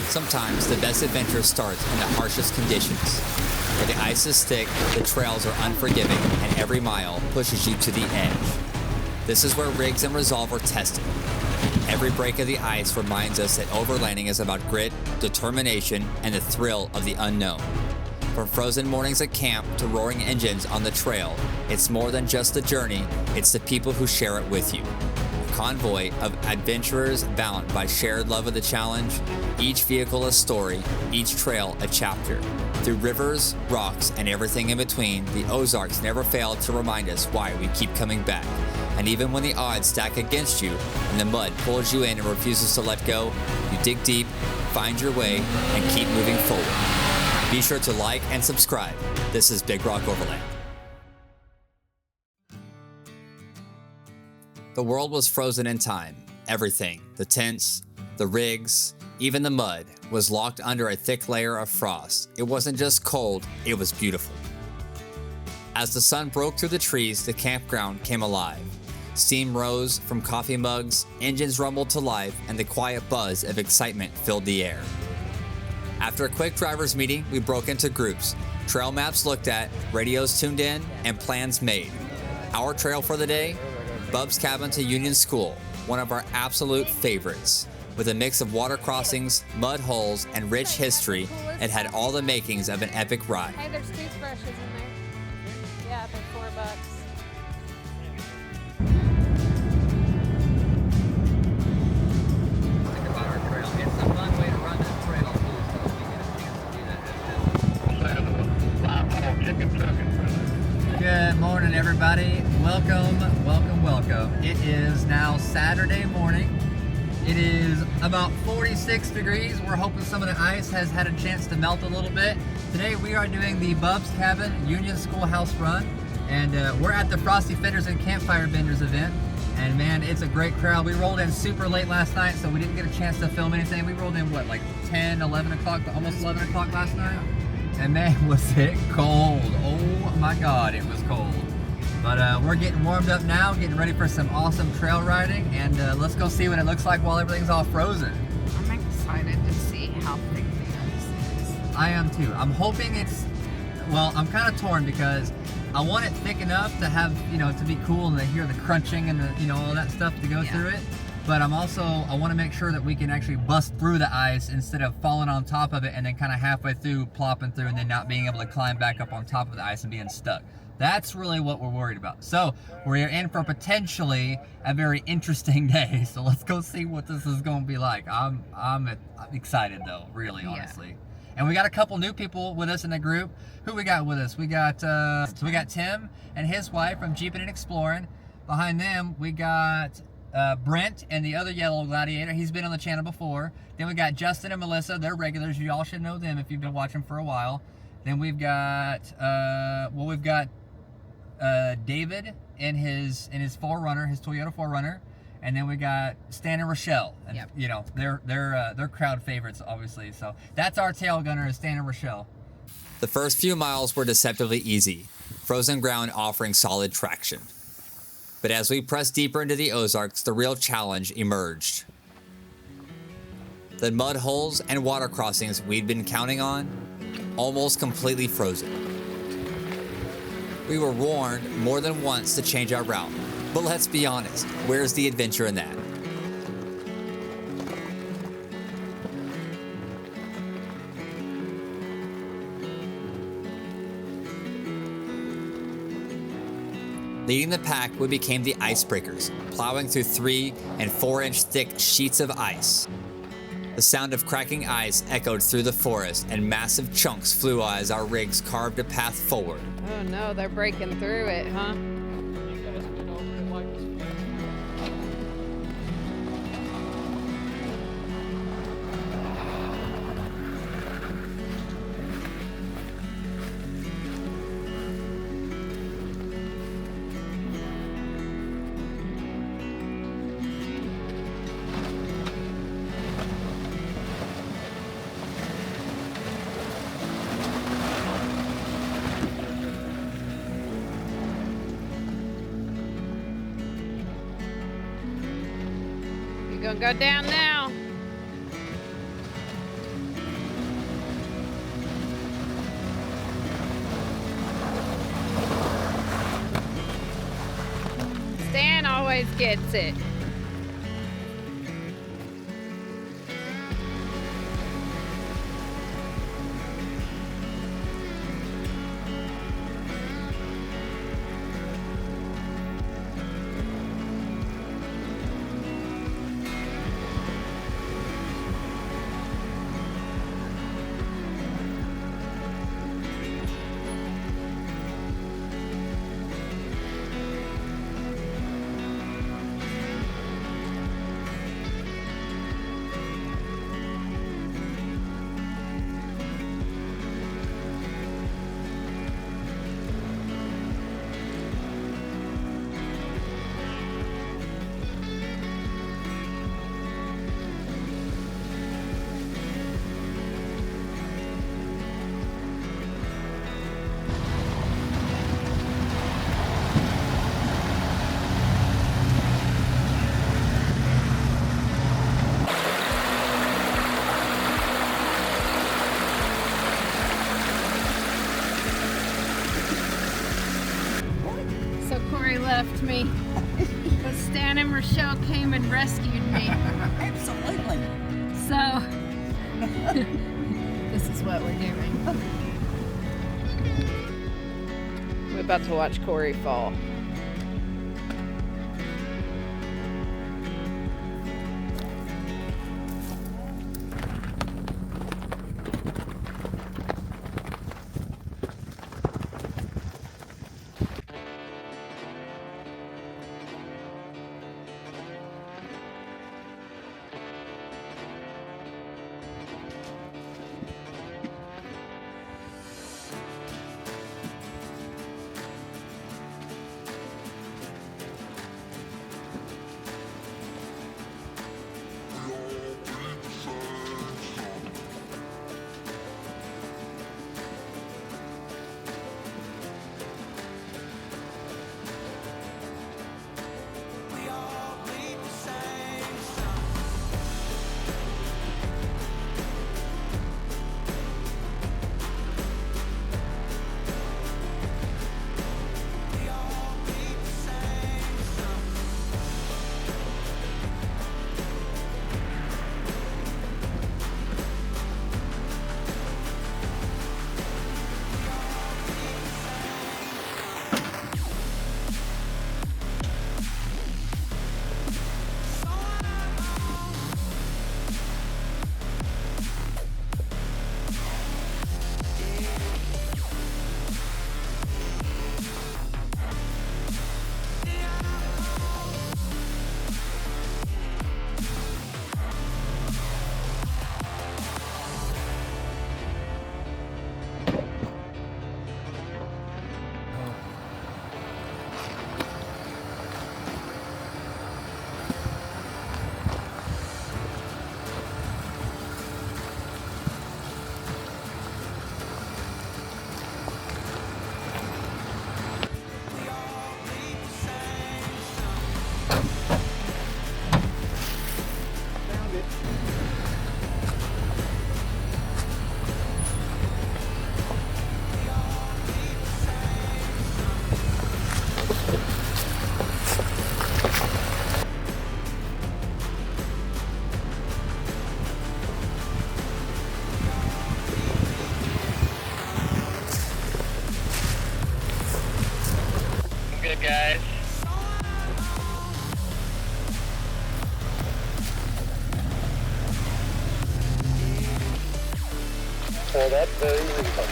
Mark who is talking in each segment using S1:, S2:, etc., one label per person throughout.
S1: Sometimes the best adventure starts in the harshest conditions. Where the ice is thick, the trails are unforgiving, and every mile pushes you to the edge. This is where rigs and resolve are tested. Every break of the ice reminds us that overlanding is about grit, determination, and the thrill of the unknown. From frozen mornings at camp to roaring engines on the trail, it's more than just the journey, it's the people who share it with you. A convoy of adventurers bound by shared love of the challenge, each vehicle a story, each trail a chapter. Through rivers, rocks, and everything in between, the Ozarks never fail to remind us why we keep coming back. And even when the odds stack against you and the mud pulls you in and refuses to let go, you dig deep, find your way, and keep moving forward. Be sure to like and subscribe. This is Big Rock Overland. The world was frozen in time. Everything, the tents, the rigs, even the mud, was locked under a thick layer of frost. It wasn't just cold, it was beautiful. As the sun broke through the trees, the campground came alive. Steam rose from coffee mugs, engines rumbled to life, and the quiet buzz of excitement filled the air. After a quick driver's meeting, we broke into groups. Trail maps looked at, radios tuned in, and plans made. Our trail for the day? Bub's Cabin to Union School, one of our absolute favorites. With a mix of water crossings, mud holes, and rich history, it had all the makings of an epic ride.
S2: Hey, there's toothbrushes in there. Yeah, they're $4.
S1: Good morning, everybody. Welcome. It is now Saturday morning. It is about 46 degrees. We're hoping some of the ice has had a chance to melt a little bit. Today we are doing the Bub's Cabin Union Schoolhouse Run, and we're at the Frosty Fenders Campfire Benders event. And man, it's a great crowd. We rolled in super late last night, so we didn't get a chance to film anything. We rolled in, like 10, 11 o'clock, almost 11 o'clock last night. And man, was it cold. Oh my God, it was cold. But we're getting warmed up now, getting ready for some awesome trail riding, and let's go see what it looks like while everything's all frozen.
S2: I'm excited to see how thick the ice is.
S1: I am too. I'm hoping it's, well, I'm kind of torn because I want it thick enough to have, to be cool and to hear the crunching and the, all that stuff to go through it. But I want to make sure that we can actually bust through the ice instead of falling on top of it and then kind of halfway through plopping through and then not being able to climb back up on top of the ice and being stuck. That's really what we're worried about. So we're in for potentially a very interesting day. So let's go see what this is going to be like. I'm excited though, really, honestly. And we got a couple new people with us in the group. Who we got with us? We got Tim and his wife from Jeeping and Exploring. Behind them, we got Brent and the other yellow gladiator. He's been on the channel before. Then we got Justin and Melissa. They're regulars. You all should know them if you've been watching for a while. Then we've got David in his 4Runner, his Toyota 4Runner, and then we got Stan and Rochelle. And, they're crowd favorites, obviously. So that's our tail gunner, is Stan and Rochelle. The first few miles were deceptively easy, frozen ground offering solid traction. But as we pressed deeper into the Ozarks, the real challenge emerged. The mud holes and water crossings we'd been counting on, almost completely frozen. We were warned more than once to change our route, but let's be honest, where's the adventure in that? Leading the pack, we became the icebreakers, plowing through 3 and 4 inch thick sheets of ice. The sound of cracking ice echoed through the forest, and massive chunks flew as our rigs carved a path forward.
S2: Oh no, they're breaking through it, huh? Gonna go down now. always gets it. Left me, but Stan and Rochelle came and rescued me.
S3: Absolutely.
S2: So, this is what we're doing. We're about to watch Corey fall.
S4: Good guys. So that's very reasonable.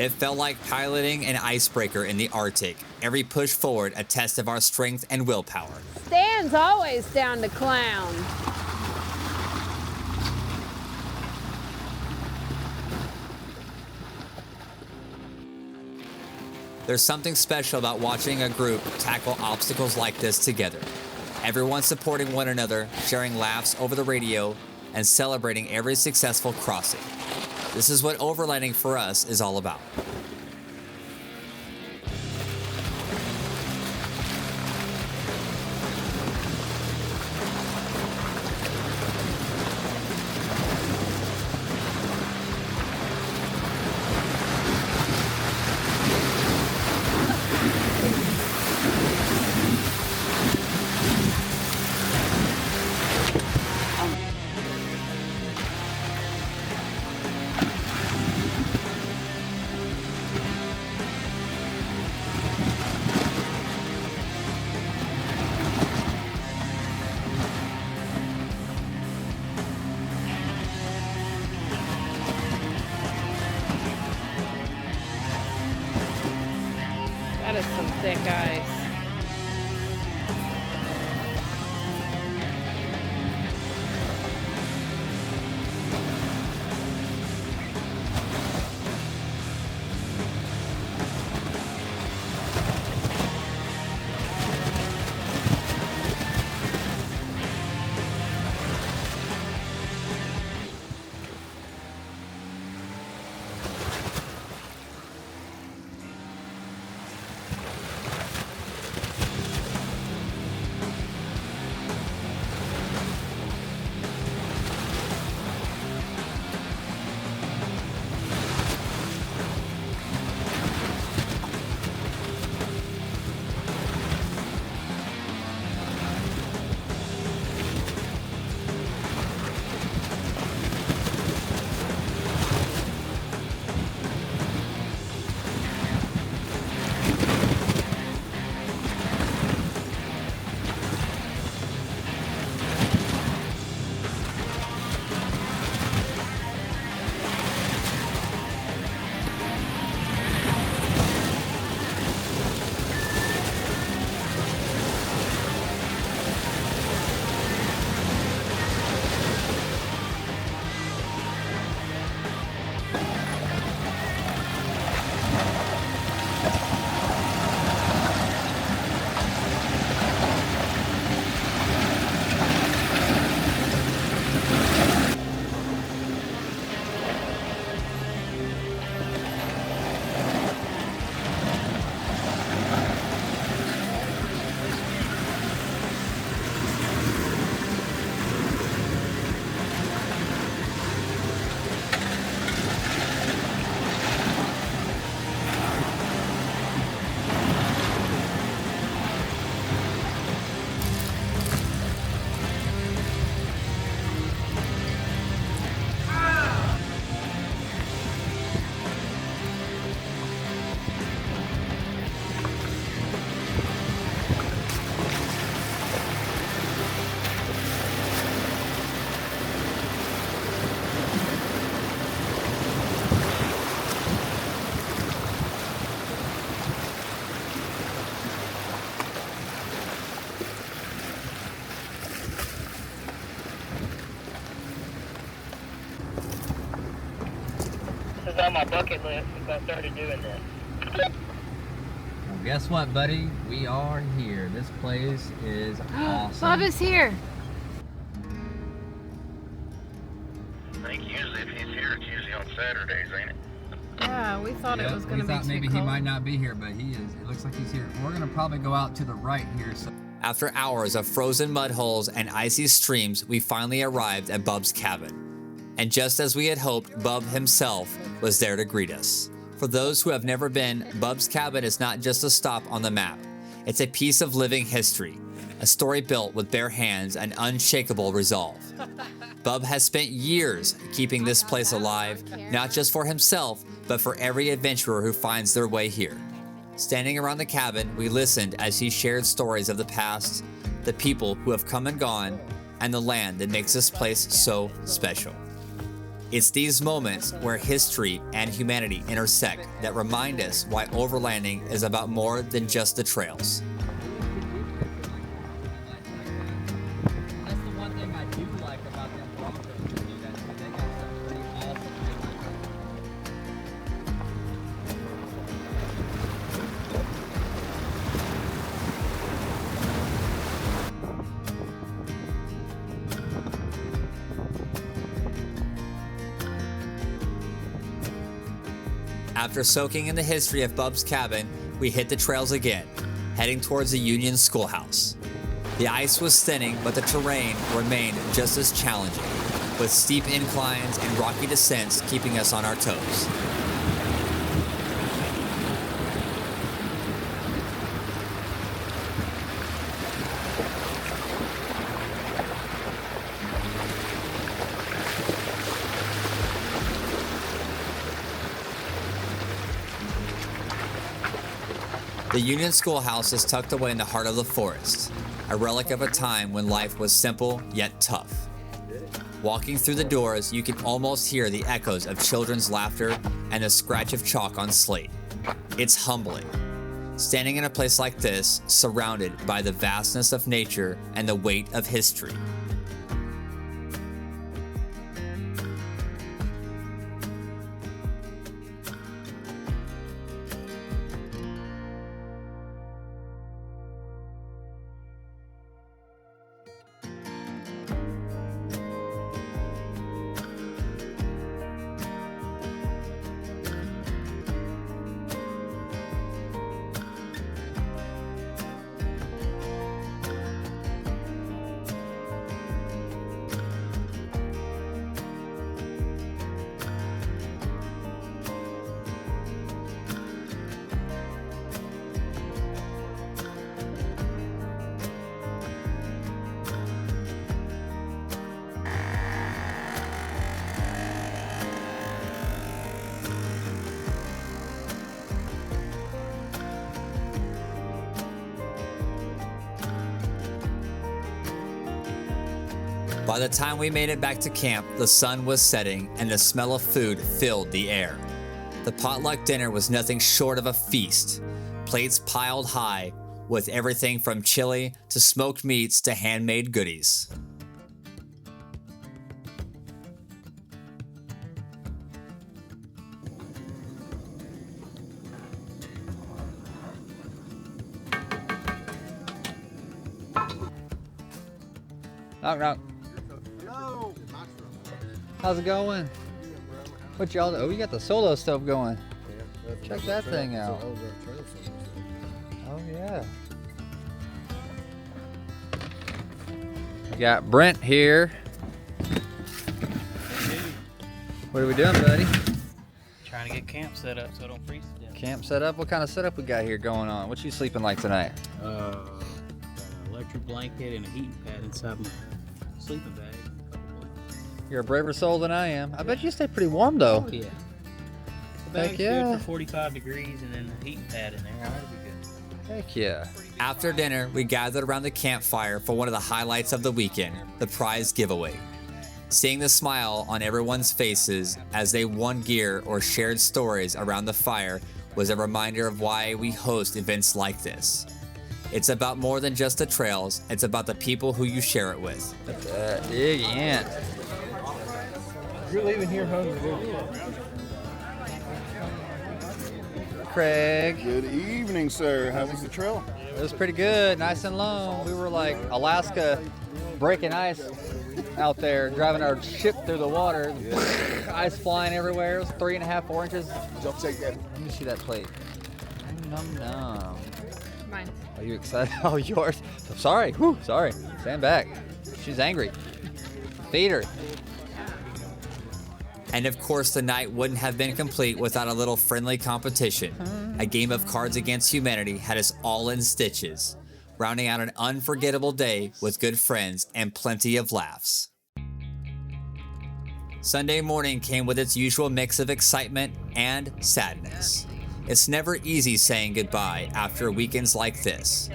S1: It felt like piloting an icebreaker in the Arctic. every push forward a test of our strength and willpower.
S2: Stan's always down to clown.
S1: There's something special about watching a group tackle obstacles like this together. Everyone supporting one another, sharing laughs over the radio, and celebrating every successful crossing. This is what overlanding for us is all about.
S2: That is some thick ice.
S4: This is on my bucket list since I started doing this.
S1: Well, guess what, buddy? We are here. This place is awesome.
S2: Bob is here.
S3: I think usually if he's here, it's usually on Saturdays, ain't it?
S2: Yeah, we thought it was going to be
S5: We thought
S2: too
S5: maybe
S2: cold.
S5: he might not be here, but he is. It looks like he's here. We're gonna probably go out to the right here. So
S1: After hours of frozen mud holes and icy streams, we finally arrived at Bub's cabin. And just as we had hoped, Bub himself was there to greet us. For those who have never been, Bub's cabin is not just a stop on the map. It's a piece of living history, a story built with bare hands and unshakable resolve. Bub has spent years keeping this place alive, not just for himself, but for every adventurer who finds their way here. Standing around the cabin, we listened as he shared stories of the past, the people who have come and gone, and the land that makes this place so special. It's these moments where history and humanity intersect that remind us why overlanding is about more than just the trails.
S5: That's the one thing I do like about them Broncos. They got some pretty awesome
S1: After soaking in the history of Bub's cabin, we hit the trails again, heading towards the Union Schoolhouse. The ice was thinning, but the terrain remained just as challenging, with steep inclines and rocky descents keeping us on our toes. The Union Schoolhouse is tucked away in the heart of the forest, a relic of a time when life was simple yet tough. Walking through the doors, you can almost hear the echoes of children's laughter and the scratch of chalk on slate. It's humbling. Standing in a place like this, surrounded by the vastness of nature and the weight of history. By the time we made it back to camp, the sun was setting and the smell of food filled the air. The potluck dinner was nothing short of a feast. Plates piled high with everything from chili to smoked meats to handmade goodies.
S5: Knock, knock. How's it going? What y'all? Oh, you got the solo stuff going. Check that thing out. Oh yeah. We got Brent here. What are we doing, buddy?
S6: Trying to get camp set up so I don't freeze to death.
S5: Camp setup. What kind of setup we got here going on? What you sleeping like tonight?
S6: Got an electric blanket and a heating pad inside my sleeping bag.
S5: You're a braver soul than I am. I bet you stay pretty warm though.
S6: Oh yeah. The bag's
S5: Heck yeah.
S6: good for 45 degrees and then the heating pad in there. That'll be good.
S5: Heck yeah.
S1: After dinner, we gathered around the campfire for one of the highlights of the weekend, the prize giveaway. Seeing the smile on everyone's faces as they won gear or shared stories around the fire was a reminder of why we host events like this. It's about more than just the trails, it's about the people who you share it with.
S5: Big ant.
S6: You're leaving here hungry, dude.
S5: Craig.
S7: Good evening, sir. How was the trail?
S5: It was pretty good, nice and long. We were like Alaska breaking ice out there, driving our ship through the water. Ice flying everywhere. It was 3.5, 4 inches.
S7: Don't take that.
S5: Let me see that plate. Nom, nom.
S2: Mine.
S5: Are you excited? Oh, yours. Sorry. Whew, sorry. Stand back. She's angry. Feed her.
S1: And of course, the night wouldn't have been complete without a little friendly competition. A game of Cards Against Humanity had us all in stitches, rounding out an unforgettable day with good friends and plenty of laughs. Sunday morning came with its usual mix of excitement and sadness. It's never easy saying goodbye after weekends like this,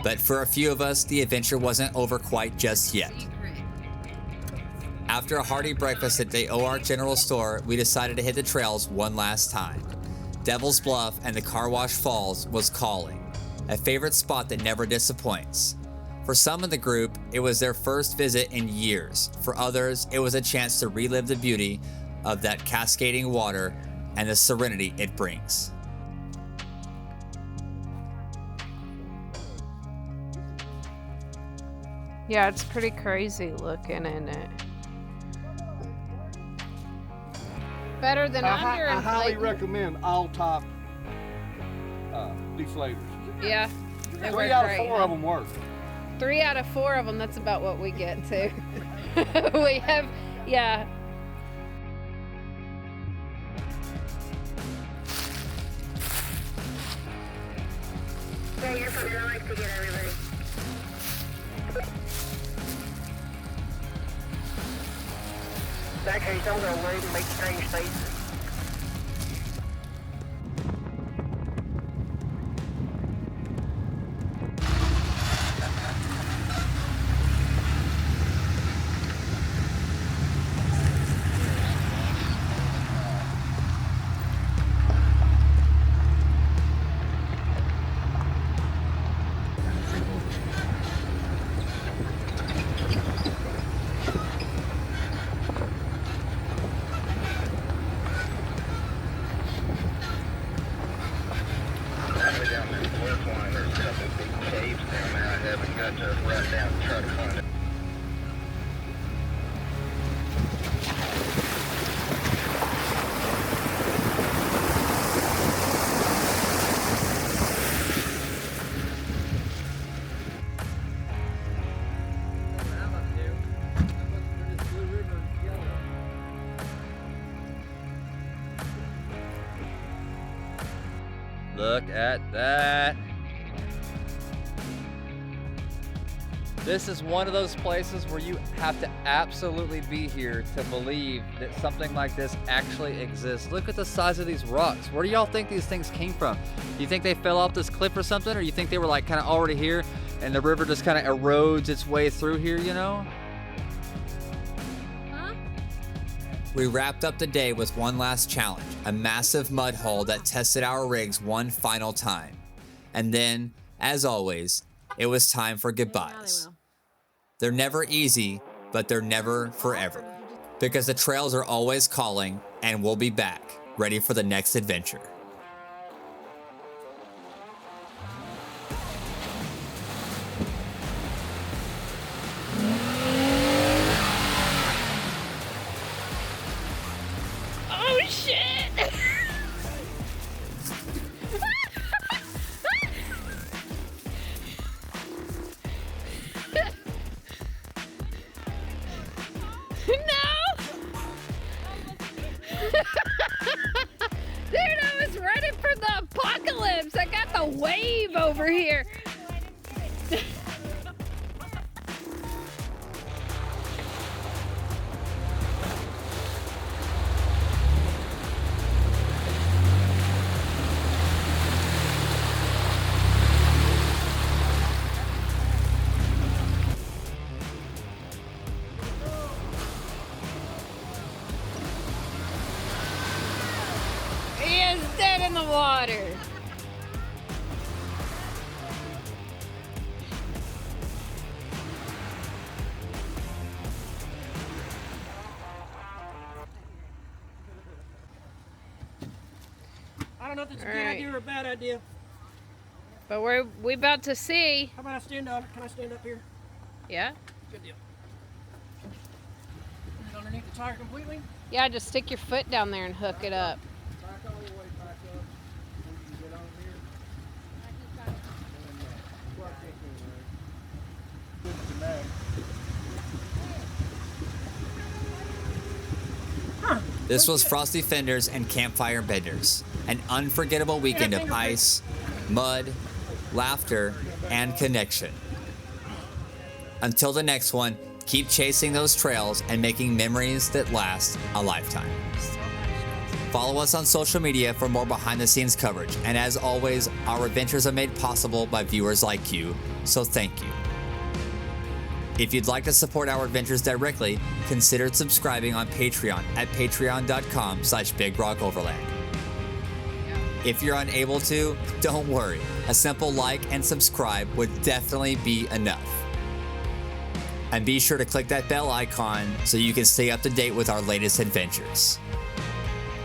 S1: but for a few of us, the adventure wasn't over quite just yet. After a hearty breakfast at the OR General Store, we decided to hit the trails one last time. Devil's Bluff and the Car Wash Falls was calling, a favorite spot that never disappoints. For some in the group, it was their first visit in years. For others, it was a chance to relive the beauty of that cascading water and the serenity it brings.
S2: Yeah, it's pretty crazy looking, isn't it? Better than under
S7: I highly
S2: inflating.
S7: recommend all top deflators.
S2: Yeah. They
S7: 3
S2: work
S7: out of
S2: great,
S7: 4
S2: huh?
S7: of them work.
S2: 3 out of 4 of them, that's about what we get to. We have, yeah.
S4: Yeah, you're fine. I like to get everybody. In that case, I'm going to wait and make strange faces.
S3: Halfway down this cliff line, there's a couple of big caves down there. I haven't got to run down and try to find it.
S5: Look at that. This is one of those places where you have to absolutely be here to believe that something like this actually exists. Look at the size of these rocks. Where do y'all think these things came from? Do you think they fell off this cliff or something? Or you think they were like kind of already here and the river just kind of erodes its way through here, you know?
S1: We wrapped up the day with one last challenge, a massive mud hole that tested our rigs one final time. And then, as always, it was time for goodbyes. They're never easy, but they're never forever. Because the trails are always calling, and we'll be back, ready for the next adventure.
S2: Oh, shit! No! Dude, I was ready for the apocalypse. I got the wave over here. He is dead in the water.
S8: I don't know if it's a
S2: All
S8: good
S2: right.
S8: idea or a bad idea.
S2: But we about to see.
S8: How about I stand up? Can I stand up here?
S2: Yeah?
S8: Good deal. Put it underneath the tire completely.
S2: Yeah, just stick your foot down there and hook it up.
S7: Back all the way back up. We can get on here. Squat kick in there. Good to know.
S1: This was Frosty Fenders and Campfire Benders, an unforgettable weekend of ice, mud, laughter, and connection. Until the next one, keep chasing those trails and making memories that last a lifetime. Follow us on social media for more behind-the-scenes coverage, and as always, our adventures are made possible by viewers like you, so thank you. If you'd like to support our adventures directly, consider subscribing on Patreon at patreon.com/BigRockOverland. If you're unable to, don't worry. A simple like and subscribe would definitely be enough. And be sure to click that bell icon so you can stay up to date with our latest adventures.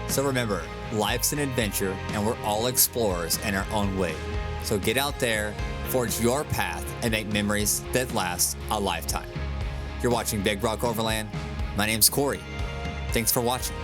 S1: So remember, life's an adventure and we're all explorers in our own way. So get out there, forge your path, and make memories that last a lifetime. You're watching Big Rock Overland. My name's Corey. Thanks for watching.